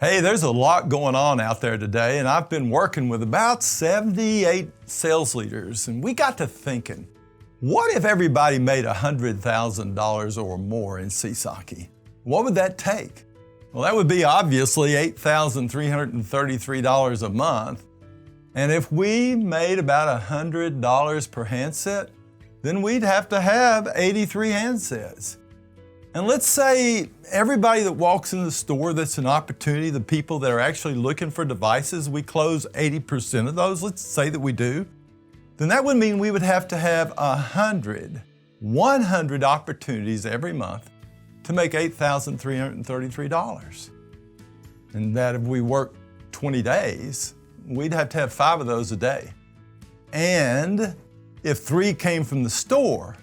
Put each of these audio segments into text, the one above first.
Hey, there's a lot going on out there today, and I've been working with about 78 sales leaders, and we got to thinking, what if everybody made $100,000 or more in Seesaw-Key? What would that take? Well, that would be obviously $8,333 a month. And if we made about $100 per handset, then we'd have to have 83 handsets. And let's say everybody that walks in the store that's an opportunity, the people that are actually looking for devices, we close 80% of those, let's say that we do, then that would mean we would have to have 100 opportunities every month to make $8,333. And that if we work 20 days, we'd have to have 5 of those a day. And if 3 came from the store,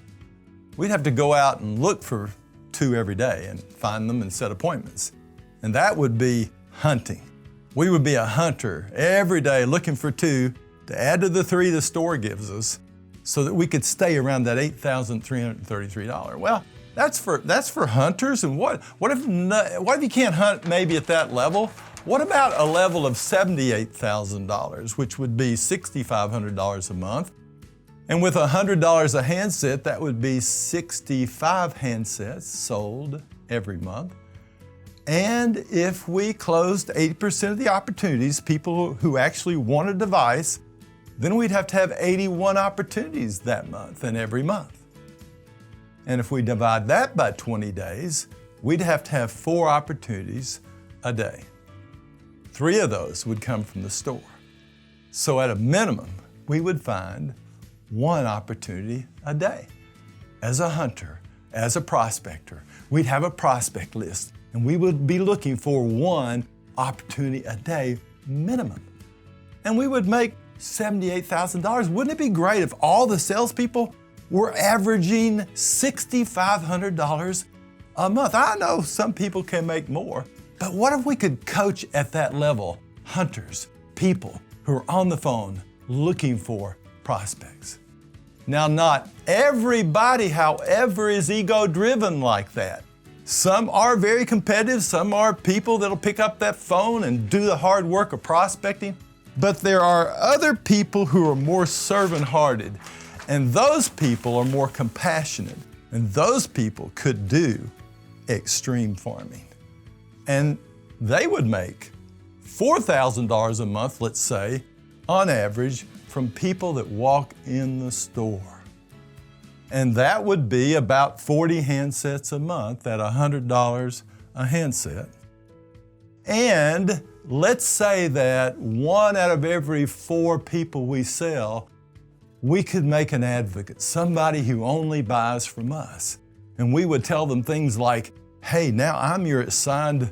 we'd have to go out and look for 2 every day and find them and set appointments. And that would be hunting. We would be a hunter every day looking for 2 to add to the 3 the store gives us so that we could stay around that $8,333. Well, that's for hunters. And what if you can't hunt maybe at that level? What about a level of $78,000, which would be $6,500 a month? And with $100 a handset, that would be 65 handsets sold every month. And if we closed 80% of the opportunities, people who actually want a device, then we'd have to have 81 opportunities that month and every month. And if we divide that by 20 days, we'd have to have 4 opportunities a day. 3 of those would come from the store. So at a minimum, we would find 1 opportunity a day. As a hunter, as a prospector, we'd have a prospect list and we would be looking for 1 opportunity a day minimum. And we would make $78,000. Wouldn't it be great if all the salespeople were averaging $6,500 a month? I know some people can make more, but what if we could coach at that level hunters, people who are on the phone looking for prospects? Now, not everybody, however, is ego-driven like that. Some are very competitive, some are people that'll pick up that phone and do the hard work of prospecting, but there are other people who are more servant-hearted, and those people are more compassionate, and those people could do extreme farming. And they would make $4,000 a month, let's say, on average, from people that walk in the store. And that would be about 40 handsets a month at $100 a handset. And let's say that 1 out of every 4 people we sell, we could make an advocate, somebody who only buys from us. And we would tell them things like, hey, now I'm your assigned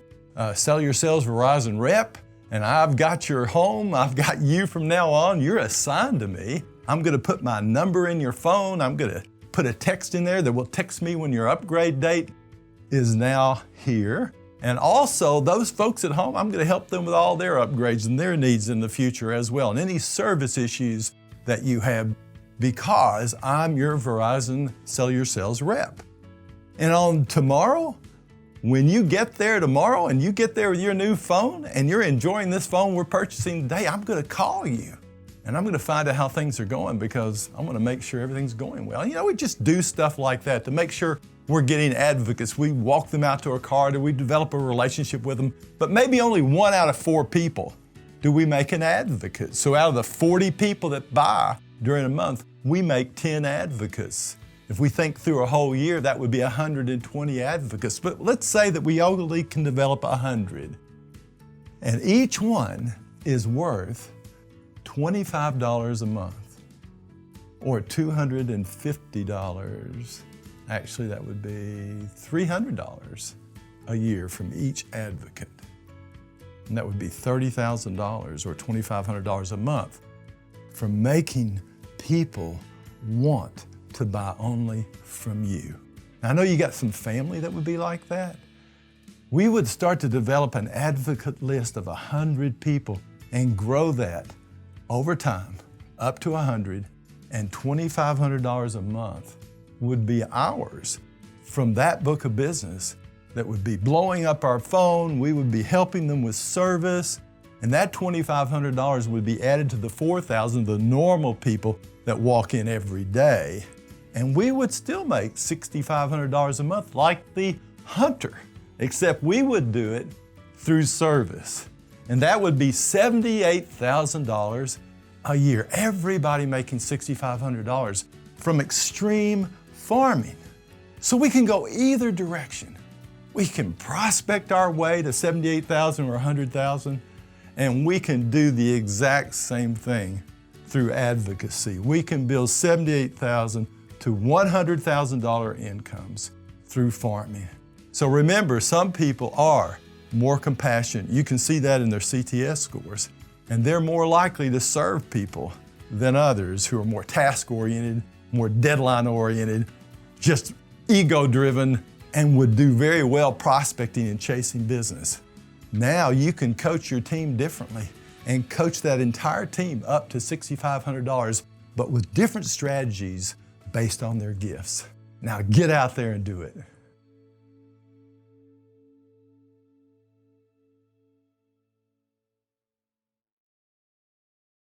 Sell Your Sales Verizon rep, and I've got your home, I've got you from now on, you're assigned to me. I'm gonna put my number in your phone, I'm gonna put a text in there that will text me when your upgrade date is now here. And also, those folks at home, I'm gonna help them with all their upgrades and their needs in the future as well, and any service issues that you have, because I'm your Verizon Sell Your Sales rep. And on tomorrow, when you get there tomorrow and you get there with your new phone and you're enjoying this phone we're purchasing today, I'm gonna call you and I'm gonna find out how things are going because I'm gonna make sure everything's going well. You know, we just do stuff like that to make sure we're getting advocates. We walk them out to a car, we develop a relationship with them, but maybe only 1 out of 4 people do we make an advocate. So out of the 40 people that buy during a month, we make 10 advocates. If we think through a whole year, that would be 120 advocates. But let's say that we only can develop 100. And each one is worth $25 a month or $250. Actually, that would be $300 a year from each advocate. And that would be $30,000 or $2,500 a month from making people want to buy only from you. Now, I know you got some family that would be like that. We would start to develop an advocate list of 100 people and grow that over time up to 100, and $2,500 a month would be ours from that book of business that would be blowing up our phone. We would be helping them with service. And that $2,500 would be added to the $4,000 of the normal people that walk in every day. And we would still make $6,500 a month like the hunter, except we would do it through service. And that would be $78,000 a year. Everybody making $6,500 from extreme farming. So we can go either direction. We can prospect our way to $78,000 or $100,000, and we can do the exact same thing through advocacy. We can build $78,000 to $100,000 incomes through farming. So remember, some people are more compassionate. You can see that in their CTS scores. And they're more likely to serve people than others who are more task-oriented, more deadline-oriented, just ego-driven, and would do very well prospecting and chasing business. Now you can coach your team differently and coach that entire team up to $6,500, but with different strategies based on their gifts. Now get out there and do it.